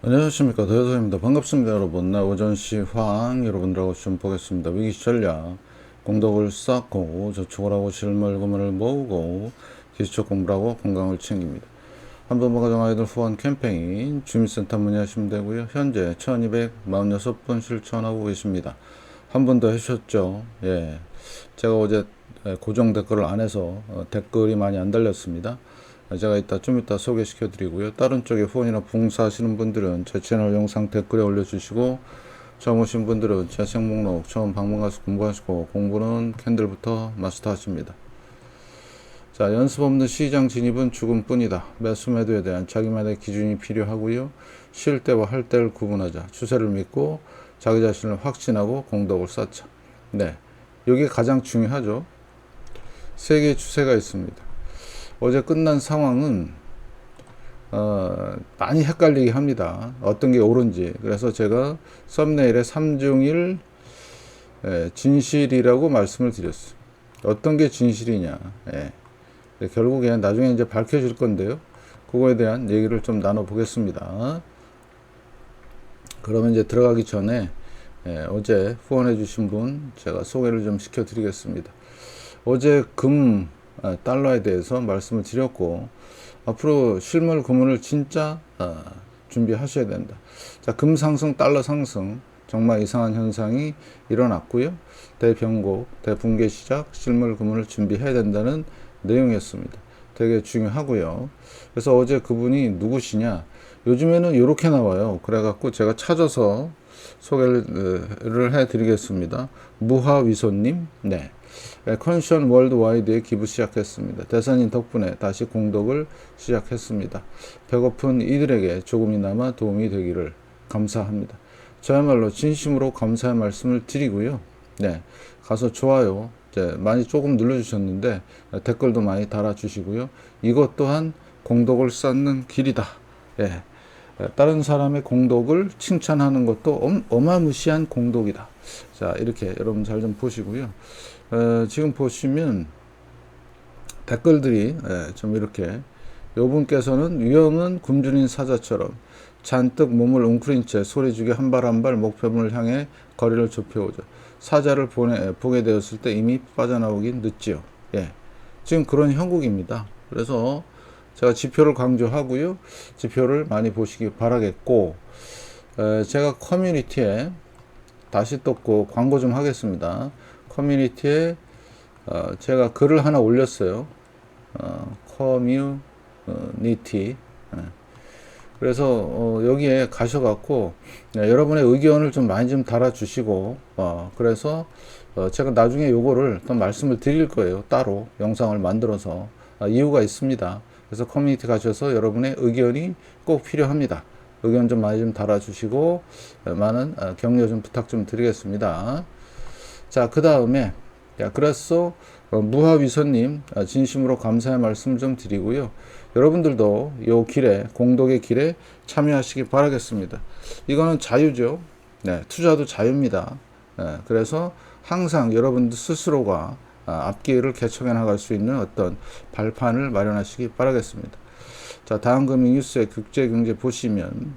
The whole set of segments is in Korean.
안녕하십니까, 더여서입니다. 반갑습니다 여러분. 나 오전시황 여러분들하고 좀 보겠습니다. 위기전략, 공덕을 쌓고 저축을 하고 실물금을 모으고 기술적 공부를 하고 건강을 챙깁니다. 한번만 가정 아이들 후원 캠페인 주민센터 문의하시면 되고요. 현재 1246분 실천하고 계십니다. 한 번 더 해주셨죠. 예, 제가 어제 고정 댓글을 안 해서 댓글이 많이 안 달렸습니다. 제가 좀 이따 소개시켜 드리고요. 다른 쪽에 후원이나 봉사하시는 분들은 제 채널 영상 댓글에 올려주시고, 처음 오신 분들은 재생 목록 처음 방문 가서 공부하시고, 공부는 캔들부터 마스터 하십니다. 자, 연습 없는 시장 진입은 죽음뿐이다. 매수 매도에 대한 자기만의 기준이 필요하고요. 쉴 때와 할 때를 구분하자. 추세를 믿고 자기 자신을 확신하고 공덕을 쌓자. 네, 이게 가장 중요하죠. 세 개의 추세가 있습니다. 어제 끝난 상황은 많이 헷갈리게 합니다. 어떤 게 옳은지. 그래서 제가 썸네일에 삼중일 진실이라고 말씀을 드렸어요. 어떤 게 진실이냐. 결국에 나중에 이제 밝혀질 건데요. 그거에 대한 얘기를 좀 나눠보겠습니다. 그러면 이제 들어가기 전에 어제 후원해 주신 분 제가 소개를 좀 시켜드리겠습니다. 어제 달러에 대해서 말씀을 드렸고, 앞으로 실물 금을 진짜 준비하셔야 된다. 자, 금 상승, 달러 상승, 정말 이상한 현상이 일어났고요. 대변곡, 대붕괴 시작, 실물 금을 준비해야 된다는 내용이었습니다. 되게 중요하고요. 그래서 어제 그분이 누구시냐? 요즘에는 이렇게 나와요. 그래갖고 제가 찾아서 소개를 해드리겠습니다. 무하위소님, 네. 컨션 월드와이드에 기부 시작했습니다. 대선인 덕분에 다시 공덕을 시작했습니다. 배고픈 이들에게 조금이나마 도움이 되기를 감사합니다. 저야말로 진심으로 감사의 말씀을 드리고요. 네, 가서 좋아요 많이 조금 눌러주셨는데 댓글도 많이 달아주시고요. 이것 또한 공덕을 쌓는 길이다. 예. 다른 사람의 공덕을 칭찬하는 것도 어마무시한 공덕이다. 자, 이렇게 여러분 잘 좀 보시고요. 지금 보시면 댓글들이 좀 이렇게, 요분께서는 위험은 굶주린 사자처럼 잔뜩 몸을 웅크린 채 소리주게 한 발 한 발 목표물을 향해 거리를 좁혀오죠. 사자를 보게 되었을 때 이미 빠져나오긴 늦지요. 예, 지금 그런 형국입니다. 그래서 제가 지표를 강조하고요. 지표를 많이 보시기 바라겠고, 제가 커뮤니티에 다시 또 광고 좀 하겠습니다. 커뮤니티에 제가 글을 하나 올렸어요. 커뮤니티. 그래서 여기에 가셔갖고 여러분의 의견을 좀 많이 좀 달아주시고, 그래서 제가 나중에 요거를 또 말씀을 드릴 거예요. 따로 영상을 만들어서. 이유가 있습니다. 그래서 커뮤니티 가셔서 여러분의 의견이 꼭 필요합니다. 의견 좀 많이 좀 달아주시고 많은 격려 좀 부탁 좀 드리겠습니다. 자, 그 다음에 그래서 무하위선님 진심으로 감사의 말씀 좀 드리고요. 여러분들도 요 길에, 공덕의 길에 참여하시기 바라겠습니다. 이거는 자유죠. 네, 투자도 자유입니다. 그래서 항상 여러분들 스스로가 앞길을 개척해 나갈 수 있는 어떤 발판을 마련하시기 바라겠습니다. 자, 다음 금융 뉴스의 국제경제 보시면,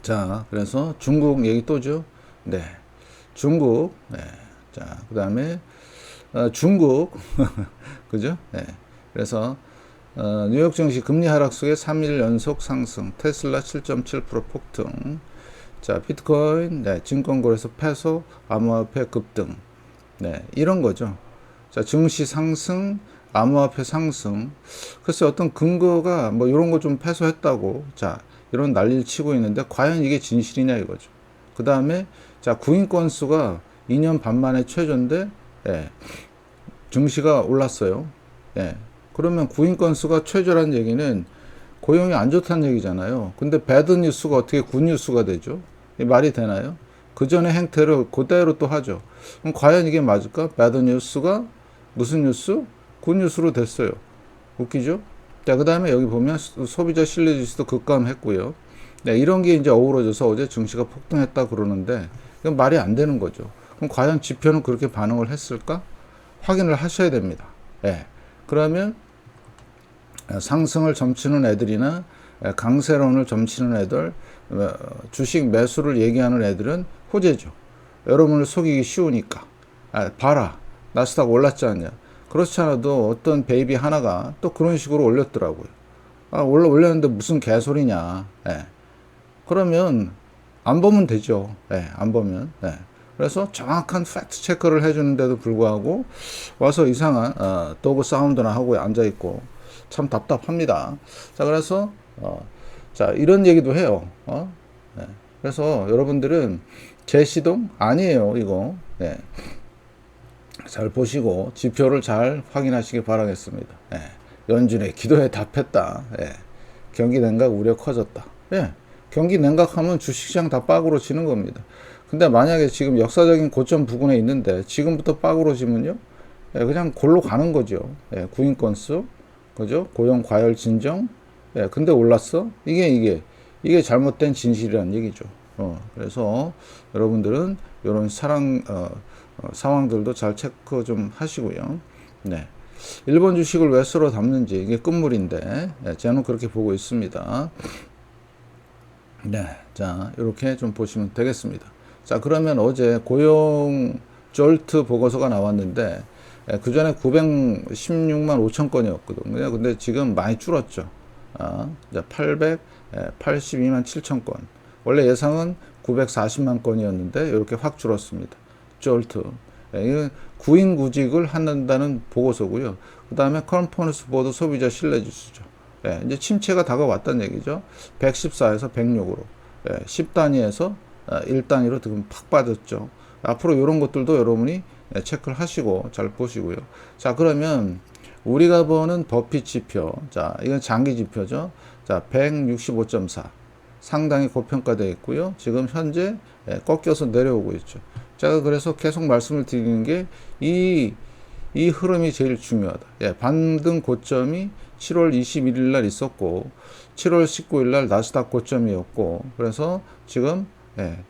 자, 그래서 중국 얘기 또죠. 네, 중국. 네, 자, 그 다음에 중국 그죠? 네, 그래서 뉴욕 증시 금리 하락 속에 3일 연속 상승, 테슬라 7.7% 폭등. 자, 비트코인, 네, 증권거래소 패소, 암호화폐 급등. 네, 이런 거죠. 자, 증시 상승, 암호화폐 상승. 글쎄 어떤 근거가 뭐 이런 거 좀 패소했다고, 자, 이런 난리를 치고 있는데 과연 이게 진실이냐 이거죠. 그 다음에 자, 구인 건수가 2년 반 만에 최저인데, 예, 증시가 올랐어요. 예, 그러면 구인 건수가 최저란 얘기는 고용이 안 좋다는 얘기잖아요. 근데 배드 뉴스가 어떻게 굿 뉴스가 되죠? 말이 되나요? 그 전에 행태를 그대로 또 하죠. 그럼 과연 이게 맞을까? 배드 뉴스가 무슨 뉴스? 굿 뉴스로 됐어요. 웃기죠? 자, 그 다음에 여기 보면 소비자 신뢰 지수도 급감했고요. 네, 이런 게 이제 어우러져서 어제 증시가 폭등했다 그러는데, 이건 말이 안 되는 거죠. 그럼 과연 지표는 그렇게 반응을 했을까? 확인을 하셔야 됩니다. 예. 그러면 상승을 점치는 애들이나 강세론을 점치는 애들, 주식 매수를 얘기하는 애들은 호재죠. 여러분을 속이기 쉬우니까. 봐라, 나스닥 올랐지 않냐. 그렇지 않아도 어떤 베이비 하나가 또 그런 식으로 올렸더라고요. 올렸는데 무슨 개소리냐. 그러면 안 보면 되죠. 안 보면. 그래서 정확한 팩트 체크를 해주는데도 불구하고 와서 이상한 도그 사운드나 하고 앉아있고 참 답답합니다. 자, 그래서 자, 이런 얘기도 해요. 그래서 여러분들은 제 시동 아니에요, 이거. 잘 보시고 지표를 잘 확인하시기 바라겠습니다. 연준의 기도에 답했다. 경기 냉각 우려 커졌다. 경기 냉각하면 주식시장 다 빠구로 지는 겁니다. 근데 만약에 지금 역사적인 고점 부근에 있는데 지금부터 빠구로 지면요, 그냥 골로 가는 거죠. 구인 건수, 그죠? 고용 과열 진정. 근데 올랐어? 이게 잘못된 진실이라는 얘기죠. 그래서 여러분들은 이런 상황들도 잘 체크 좀 하시고요. 일본 주식을 왜 쓸어 담는지 이게 끝물인데, 저는 그렇게 보고 있습니다. 자, 이렇게 좀 보시면 되겠습니다. 자, 그러면 어제 고용 졸트 보고서가 나왔는데, 그 전에 916만 5천 건이었거든요. 근데 지금 많이 줄었죠. 882만 7천 건. 원래 예상은 940만 건이었는데, 이렇게 확 줄었습니다. 졸트. 이건 구인구직을 한다는 보고서고요. 그 다음에 컨퍼런스 보드 소비자 신뢰지수죠. 이제 침체가 다가왔다는 얘기죠. 114에서 106으로. 10단위에서 1단위로 지금 팍 빠졌죠. 앞으로 이런 것들도 여러분이 체크를 하시고 잘 보시고요. 자, 그러면 우리가 보는 버핏 지표. 자, 이건 장기 지표죠. 자, 165.4. 상당히 고평가되어 있고요. 지금 현재 꺾여서 내려오고 있죠. 제가 그래서 계속 말씀을 드리는 게 이 흐름이 제일 중요하다. 반등 고점이 7월 21일 날 있었고 7월 19일 날 나스닥 고점이었고, 그래서 지금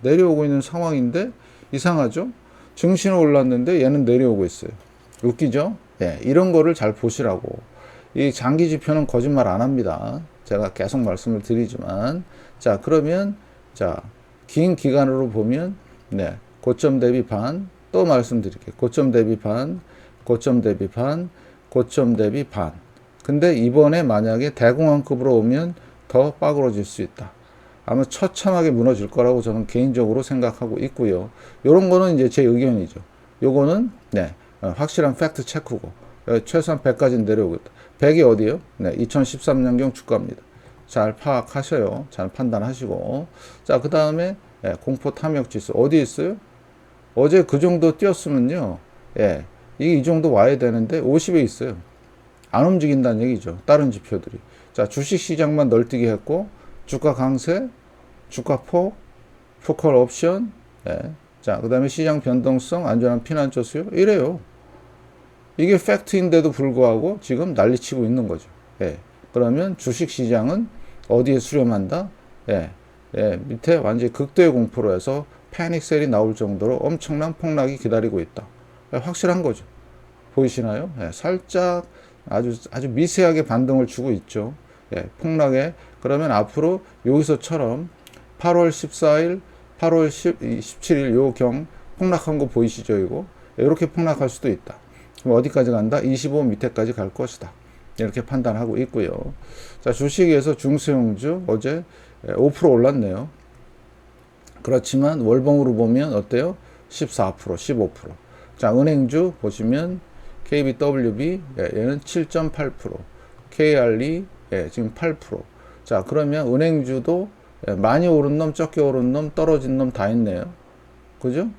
내려오고 있는 상황인데 이상하죠? 증시는 올랐는데 얘는 내려오고 있어요. 웃기죠? 이런 거를 잘 보시라고. 이 장기 지표는 거짓말 안 합니다. 제가 계속 말씀을 드리지만, 자, 그러면 자, 긴 기간으로 보면 고점 대비 반, 또 말씀드릴게요. 고점 대비 반, 고점 대비 반, 고점 대비 반. 근데 이번에 만약에 대공황급으로 오면 더 빠그러질 수 있다. 아마 처참하게 무너질 거라고 저는 개인적으로 생각하고 있고요. 요런 거는 이제 제 의견이죠. 요거는 확실한 팩트 체크고, 최소한 100까지 내려오고 있다. 100이 어디예요? 2013년경 주가입니다. 잘 파악하셔요. 잘 판단하시고. 자, 그 다음에 공포 탐욕 지수 어디 있어요? 어제 그 정도 뛰었으면요, 이게 이 정도 와야 되는데 50에 있어요. 안 움직인다는 얘기죠. 다른 지표들이. 자, 주식 시장만 널뛰기 했고, 주가 강세, 주가 폭, 포컬 옵션, 자, 그 다음에 시장 변동성, 안전한 피난처 수요, 이래요. 이게 팩트인데도 불구하고 지금 난리치고 있는 거죠. 그러면 주식 시장은 어디에 수렴한다? 밑에 완전히 극도의 공포로 해서 패닉셀이 나올 정도로 엄청난 폭락이 기다리고 있다. 확실한 거죠. 보이시나요? 살짝 아주 미세하게 반등을 주고 있죠. 폭락에. 그러면 앞으로 여기서처럼 8월 14일, 8월 17일 요경 폭락한 거 보이시죠? 이거 이렇게 폭락할 수도 있다. 그럼 어디까지 간다? 25 밑에까지 갈 것이다. 이렇게 판단하고 있고요. 자, 주식에서 중소형주 어제 5% 올랐네요. 그렇지만 월봉으로 보면 어때요? 14%, 15%. 자, 은행주 보시면 KBWB 얘는 7.8%, KRE 지금 8%. 자, 그러면 은행주도 많이 오른 놈, 적게 오른 놈, 떨어진 놈 다 있네요. 그죠?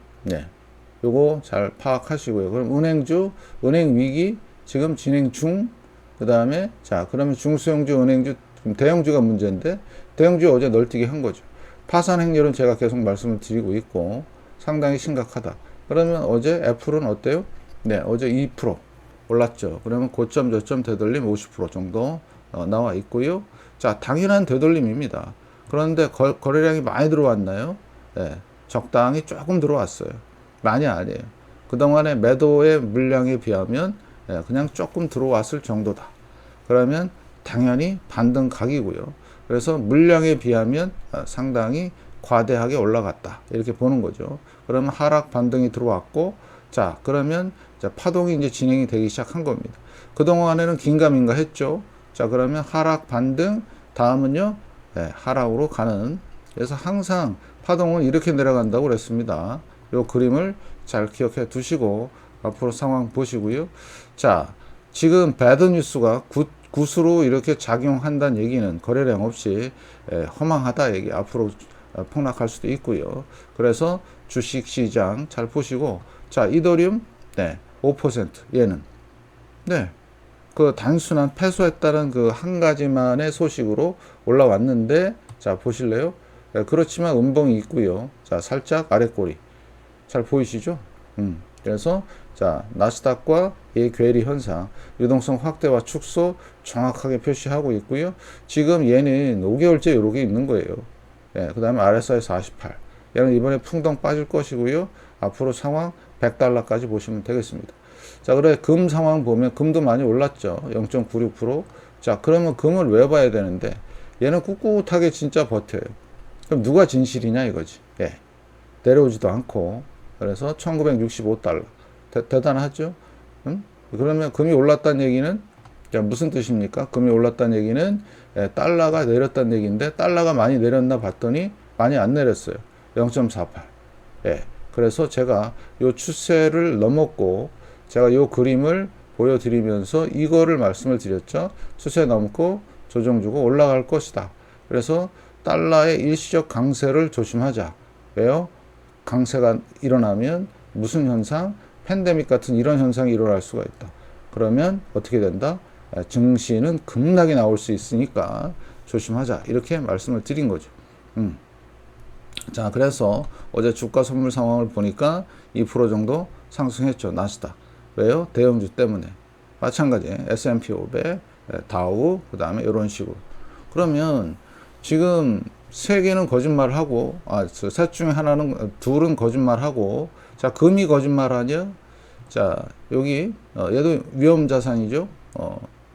요거 잘 파악하시고요. 그럼 은행주, 은행 위기 지금 진행 중. 그 다음에 자, 그러면 중소형주, 은행주, 대형주가 문제인데 대형주 어제 널뛰기 한 거죠. 파산 행렬은 제가 계속 말씀을 드리고 있고 상당히 심각하다. 그러면 어제 애플은 어때요? 어제 2% 올랐죠. 그러면 고점 저점 되돌림 50% 정도 나와 있고요. 자, 당연한 되돌림입니다. 그런데 거래량이 많이 들어왔나요? 적당히 조금 들어왔어요. 많이 아니에요. 그동안의 매도의 물량에 비하면 그냥 조금 들어왔을 정도다. 그러면 당연히 반등 각이고요. 그래서 물량에 비하면 상당히 과대하게 올라갔다. 이렇게 보는 거죠. 그러면 하락 반등이 들어왔고, 자, 그러면 자, 파동이 이제 진행이 되기 시작한 겁니다. 그동안에는 긴가민가 했죠. 자, 그러면 하락 반등, 다음은요, 네, 하락으로 가는. 그래서 항상 파동은 이렇게 내려간다고 그랬습니다. 요 그림을 잘 기억해 두시고, 앞으로 상황 보시고요. 자, 지금 배드 뉴스가 굿으로 이렇게 작용한다는 얘기는 거래량 없이 허망하다 얘기, 앞으로 폭락할 수도 있고요. 그래서 주식 시장 잘 보시고, 자, 이더리움, 네, 5%, 얘는, 네, 그 단순한 패소했다는 그 한 가지만의 소식으로 올라왔는데, 자, 보실래요? 네, 그렇지만 음봉이 있고요. 자, 살짝 아래 꼬리. 잘 보이시죠? 그래서, 자, 나스닥과 이 괴리 현상, 유동성 확대와 축소 정확하게 표시하고 있고요. 지금 얘는 5개월째 이렇게 있는 거예요. 예, 그 다음에 RSI 48. 얘는 이번에 풍덩 빠질 것이고요. 앞으로 상황 100달러까지 보시면 되겠습니다. 자, 그래, 금 상황 보면 금도 많이 올랐죠. 0.96%. 자, 그러면 금을 왜 봐야 되는데, 얘는 꿋꿋하게 진짜 버텨요. 그럼 누가 진실이냐 이거지. 예. 내려오지도 않고. 그래서 1965달러. 대단하죠? 그러면 금이 올랐다는 얘기는, 자, 무슨 뜻입니까? 금이 올랐다는 얘기는 달러가 내렸다는 얘기인데, 달러가 많이 내렸나 봤더니 많이 안 내렸어요. 0.48. 예. 그래서 제가 요 추세를 넘었고, 제가 요 그림을 보여드리면서 이거를 말씀을 드렸죠. 추세 넘고 조정 주고 올라갈 것이다. 그래서 달러의 일시적 강세를 조심하자. 왜요? 강세가 일어나면 무슨 현상? 팬데믹 같은 이런 현상이 일어날 수가 있다. 그러면 어떻게 된다? 증시는 급락이 나올 수 있으니까 조심하자. 이렇게 말씀을 드린 거죠. 자, 그래서 어제 주가 선물 상황을 보니까 2% 정도 상승했죠. 나스닥. 왜요? 대형주 때문에. 마찬가지 S&P 500, 다우, 그 다음에 이런 식으로. 그러면 지금 세 개는 거짓말하고, 셋 중에 하나는, 둘은 거짓말하고, 자, 금이 거짓말하냐? 자, 여기 얘도 위험자산이죠.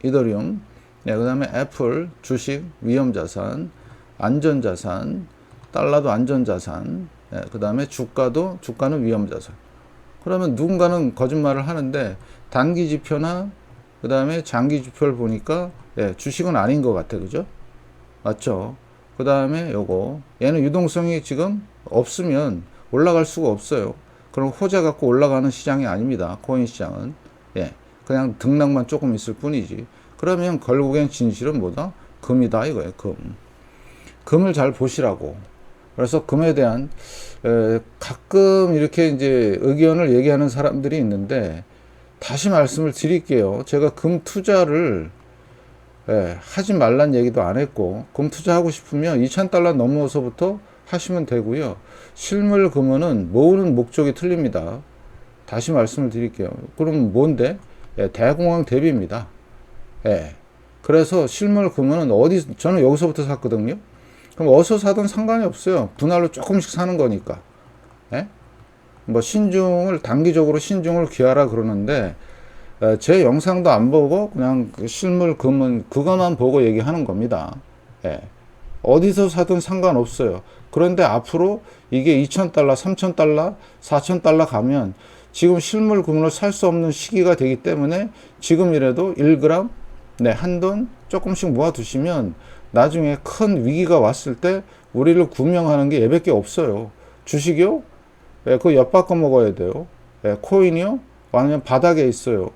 이더리움. 네, 그 다음에 애플, 주식, 위험자산, 안전자산, 달러도 안전자산, 네, 그 다음에 주가는 위험자산. 그러면 누군가는 거짓말을 하는데, 단기 지표나 그 다음에 장기 지표를 보니까 주식은 아닌 것 같아. 그죠? 맞죠? 그 다음에 요거, 얘는 유동성이 지금 없으면 올라갈 수가 없어요. 그럼 호재 갖고 올라가는 시장이 아닙니다. 코인 시장은. 예. 그냥 등락만 조금 있을 뿐이지. 그러면 결국엔 진실은 뭐다? 금이다 이거예요. 금을 잘 보시라고. 그래서 금에 대한 가끔 이렇게 이제 의견을 얘기하는 사람들이 있는데, 다시 말씀을 드릴게요. 제가 금 투자를 하지 말란 얘기도 안 했고, 금 투자하고 싶으면 2,000달러 넘어서부터 하시면 되고요. 실물 금은 모으는 목적이 틀립니다. 다시 말씀을 드릴게요. 그럼 뭔데? 대공황 대비입니다. 그래서 실물 금은 저는 여기서부터 샀거든요. 그럼 어디서 사든 상관이 없어요. 분할로 조금씩 사는 거니까. 뭐 단기적으로 신중을 귀하라 그러는데, 제 영상도 안 보고 그냥 실물 금은 그것만 보고 얘기하는 겁니다. 어디서 사든 상관없어요. 그런데 앞으로 이게 2,000달러, 3,000달러, 4,000달러 가면 지금 실물 금을 살 수 없는 시기가 되기 때문에 지금이라도 1g, 한돈 조금씩 모아두시면 나중에 큰 위기가 왔을 때 우리를 구명하는 게 얘밖에 없어요. 주식이요? 그거 엿바꿔 먹어야 돼요. 코인이요? 완전 바닥에 있어요.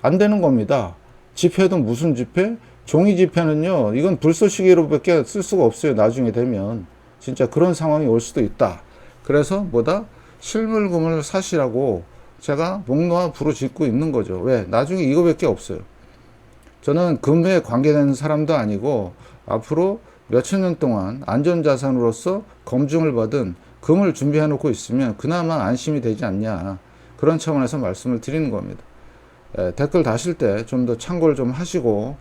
안 되는 겁니다. 지폐도 무슨 지폐? 종이 지폐는요, 이건 불쏘시개로밖에 쓸 수가 없어요. 나중에 되면. 진짜 그런 상황이 올 수도 있다. 그래서 실물금을 사시라고 제가 목놓아 부르짖고 있는 거죠. 왜? 나중에 이거밖에 없어요. 저는 금에 관계되는 사람도 아니고, 앞으로 몇천 년 동안 안전자산으로서 검증을 받은 금을 준비해 놓고 있으면 그나마 안심이 되지 않냐. 그런 차원에서 말씀을 드리는 겁니다. 댓글 다실 때 좀 더 참고를 좀 하시고,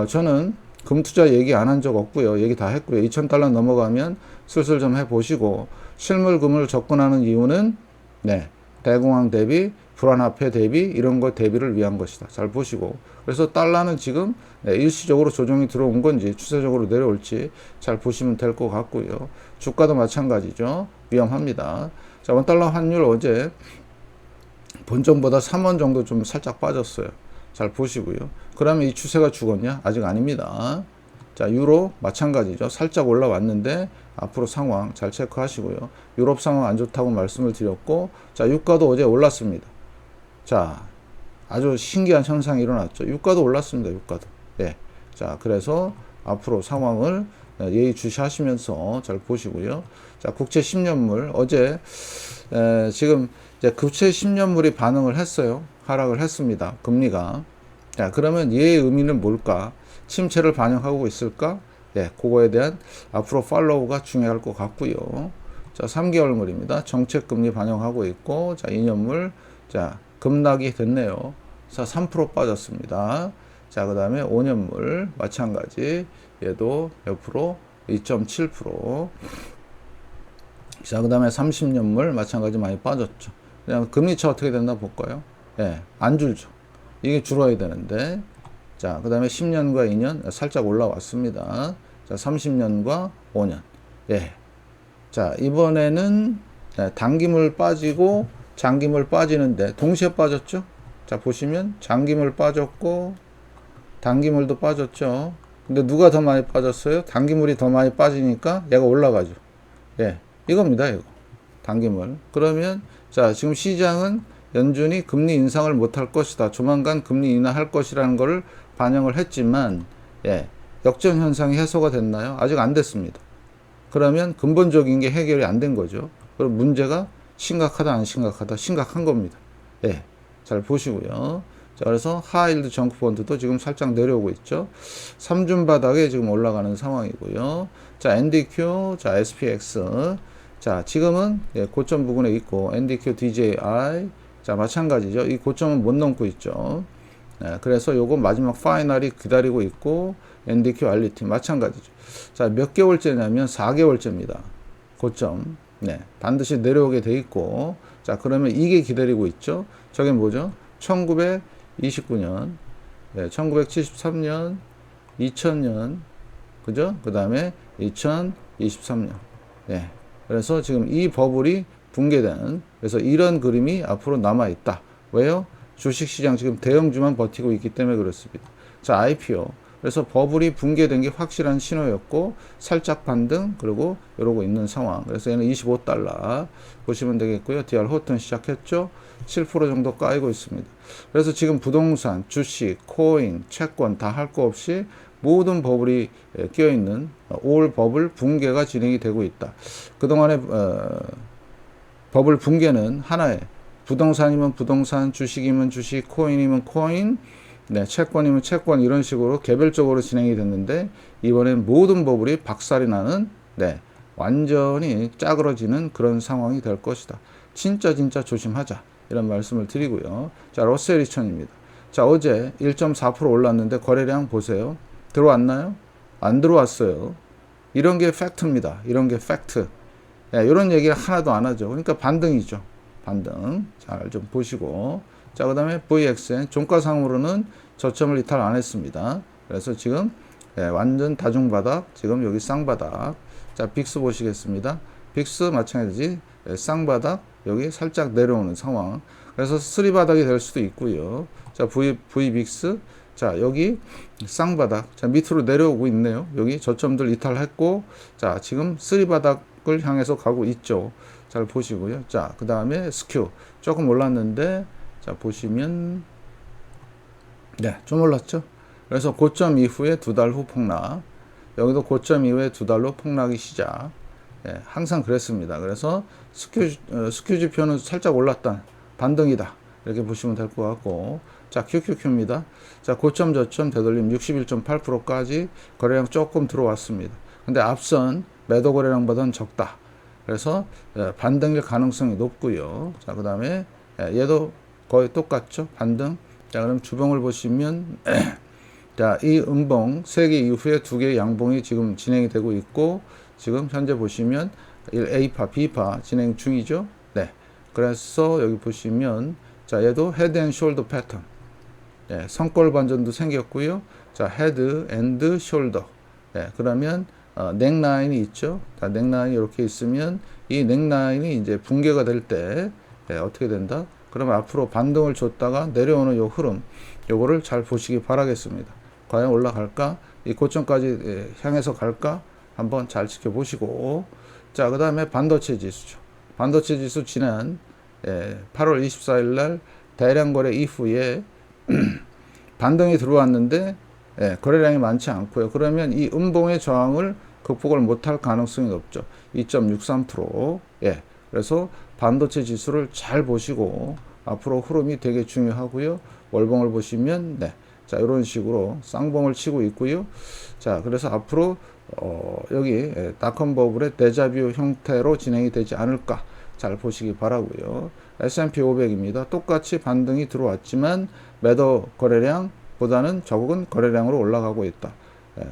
저는 금 투자 얘기 안 한 적 없고요. 얘기 다 했고요. 2,000달러 넘어가면 슬슬 좀 해보시고, 실물 금을 접근하는 이유는 대공황 대비 불안화폐 대비 이런 거 대비를 위한 것이다. 잘 보시고. 그래서 달러는 지금 일시적으로 조정이 들어온 건지 추세적으로 내려올지 잘 보시면 될 것 같고요. 주가도 마찬가지죠. 위험합니다. 자, 원달러 환율 어제 본전보다 3원 정도 좀 살짝 빠졌어요. 잘 보시고요. 그러면 이 추세가 죽었냐? 아직 아닙니다. 자, 유로 마찬가지죠. 살짝 올라왔는데 앞으로 상황 잘 체크하시고요. 유럽 상황 안 좋다고 말씀을 드렸고, 자, 유가도 어제 올랐습니다. 자, 아주 신기한 현상이 일어났죠. 유가도 올랐습니다. 유가도. 예. 자, 그래서 앞으로 상황을 예의주시하시면서 잘 보시고요. 자, 국채 10년물 어제 지금 이제 국채 10년물이 반응을 했어요. 하락을 했습니다. 금리가. 자, 그러면 얘의 의미는 뭘까? 침체를 반영하고 있을까? 예, 그거에 대한 앞으로 팔로우가 중요할 것 같고요. 자, 3개월물입니다. 정책 금리 반영하고 있고, 자, 2년물, 자, 급락이 됐네요. 자, 3% 빠졌습니다. 자, 그 다음에 5년물, 마찬가지. 얘도 옆으로 2.7%. 자, 그 다음에 30년물, 마찬가지 많이 빠졌죠. 그냥 금리차 어떻게 됐나 볼까요? 예, 안 줄죠. 이게 줄어야 되는데. 자, 그 다음에 10년과 2년 살짝 올라왔습니다. 자, 30년과 5년. 예. 자, 이번에는 단기물 빠지고 장기물 빠지는데 동시에 빠졌죠? 자, 보시면 장기물 빠졌고 단기물도 빠졌죠. 근데 누가 더 많이 빠졌어요? 단기물이 더 많이 빠지니까 얘가 올라가죠. 예. 이겁니다, 이거. 단기물. 그러면 자, 지금 시장은 연준이 금리 인상을 못할 것이다. 조만간 금리 인하할 것이라는 것을 반영을 했지만, 예, 역전 현상이 해소가 됐나요? 아직 안 됐습니다. 그러면 근본적인 게 해결이 안 된 거죠. 그럼 문제가 심각하다, 안 심각하다? 심각한 겁니다. 예, 잘 보시고요. 자, 그래서 하이힐드 정크 펀드도 지금 살짝 내려오고 있죠. 3준 바닥에 지금 올라가는 상황이고요. 자, NDQ, 자, SPX. 자, 지금은 예, 고점 부근에 있고, NDQ, DJI. 자, 마찬가지죠. 이 고점은 못 넘고 있죠. 네, 그래서 요거 마지막 파이널이 기다리고 있고, NDQ, RT 마찬가지죠. 자, 몇 개월째냐면 4개월째입니다. 고점. 네, 반드시 내려오게 돼 있고, 자, 그러면 이게 기다리고 있죠. 저게 뭐죠? 1929년, 네, 1973년, 2000년, 그죠? 그 다음에 2023년. 네, 그래서 지금 이 버블이 붕괴되는, 그래서 이런 그림이 앞으로 남아있다. 왜요? 주식시장 지금 대형주만 버티고 있기 때문에 그렇습니다. 자, IPO. 그래서 버블이 붕괴된 게 확실한 신호였고, 살짝 반등, 그리고 이러고 있는 상황. 그래서 얘는 25달러 보시면 되겠고요. DR 호튼 시작했죠? 7% 정도 까이고 있습니다. 그래서 지금 부동산, 주식, 코인, 채권 다 할 거 없이 모든 버블이 끼어있는 올 버블 붕괴가 진행이 되고 있다. 그동안에 버블 붕괴는 하나의 부동산이면 부동산, 주식이면 주식, 코인이면 코인, 네, 채권이면 채권 이런 식으로 개별적으로 진행이 됐는데 이번엔 모든 버블이 박살이 나는 네, 완전히 짜그러지는 그런 상황이 될 것이다. 진짜 조심하자 이런 말씀을 드리고요. 자, 러셀 2000입니다. 자, 어제 1.4% 올랐는데 거래량 보세요. 들어왔나요? 안 들어왔어요. 이런 게 팩트입니다. 이런 게 팩트. 예, 이런 얘기를 하나도 안 하죠. 그러니까 반등이죠. 반등. 잘 좀 보시고. 자, 그 다음에 VXN. 종가상으로는 저점을 이탈 안 했습니다. 그래서 지금, 예, 완전 다중바닥. 지금 여기 쌍바닥. 자, 빅스 보시겠습니다. 빅스 마찬가지. 예, 쌍바닥. 여기 살짝 내려오는 상황. 그래서 쓰리바닥이 될 수도 있고요. 자, VBIX. 자, 여기 쌍바닥. 자, 밑으로 내려오고 있네요. 여기 저점들 이탈했고. 자, 지금 쓰리바닥을 향해서 가고 있죠. 잘 보시고요. 자, 그 다음에 스큐. 조금 올랐는데, 자, 보시면, 네, 좀 올랐죠? 그래서 고점 이후에 2달 후 폭락. 여기도 고점 이후에 2달로 폭락이 시작. 예, 항상 그랬습니다. 그래서 스큐 지표는 살짝 올랐다. 반등이다. 이렇게 보시면 될 것 같고. 자, QQQ입니다. 자, 고점 저점 되돌림 61.8%까지 거래량 조금 들어왔습니다. 근데 앞선 매도 거래량보다는 적다. 그래서 반등일 가능성이 높고요. 자, 그 다음에 얘도 거의 똑같죠. 반등. 자, 그럼 주봉을 보시면 자, 이 음봉 3개 이후에 2개의 양봉이 지금 진행이 되고 있고 지금 현재 보시면 A파, B파 진행 중이죠. 네. 그래서 여기 보시면 자, 얘도 헤드 앤 숄더 패턴. 예, 성골 반전도 생겼고요. 자, 헤드 앤드 숄더. 예, 그러면 넥라인이 있죠. 자, 넥라인이 이렇게 있으면 이 넥라인이 이제 붕괴가 될 때 어떻게 된다? 그러면 앞으로 반등을 줬다가 내려오는 요 흐름, 요거를 잘 보시기 바라겠습니다. 과연 올라갈까? 이 고점까지 향해서 갈까? 한번 잘 지켜보시고. 자, 그 다음에 반도체 지수죠. 반도체 지수 지난 8월 24일 날 대량 거래 이후에 반등이 들어왔는데 거래량이 많지 않고요. 그러면 이 음봉의 저항을 극복을 못할 가능성이 높죠. 2.63%. 예. 그래서 반도체 지수를 잘 보시고 앞으로 흐름이 되게 중요하고요. 월봉을 보시면 자, 이런 식으로 쌍봉을 치고 있고요. 자, 그래서 앞으로 여기 닷컴 버블의 데자뷰 형태로 진행이 되지 않을까 잘 보시기 바라고요. S&P 500입니다. 똑같이 반등이 들어왔지만 매도 거래량보다는 적은 거래량으로 올라가고 있다.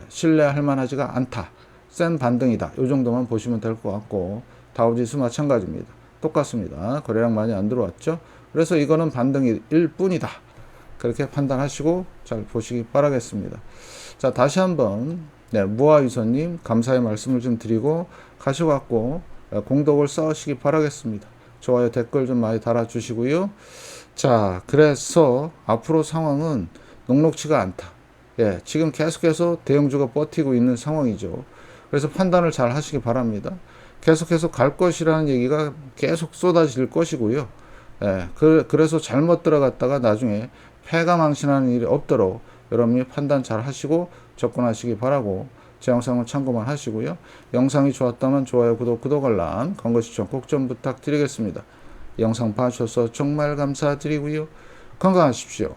신뢰할 만하지가 않다. 센 반등이다. 이 정도만 보시면 될 것 같고, 다우지수 마찬가지입니다. 똑같습니다. 거래량 많이 안 들어왔죠. 그래서 이거는 반등일 뿐이다. 그렇게 판단하시고 잘 보시기 바라겠습니다. 자, 다시 한번 무아유선님 감사의 말씀을 좀 드리고 가셔갖고 공덕을 쌓으시기 바라겠습니다. 좋아요, 댓글 좀 많이 달아주시고요. 자, 그래서 앞으로 상황은 녹록치가 않다. 예, 지금 계속해서 대형주가 버티고 있는 상황이죠. 그래서 판단을 잘 하시기 바랍니다. 계속해서 갈 것이라는 얘기가 계속 쏟아질 것이고요. 예, 그래서 잘못 들어갔다가 나중에 패가 망신하는 일이 없도록 여러분이 판단 잘 하시고 접근하시기 바라고, 제 영상을 참고만 하시고요. 영상이 좋았다면 좋아요, 구독 알람, 광고 시청 꼭 좀 부탁드리겠습니다. 영상 봐주셔서 정말 감사드리고요. 건강하십시오.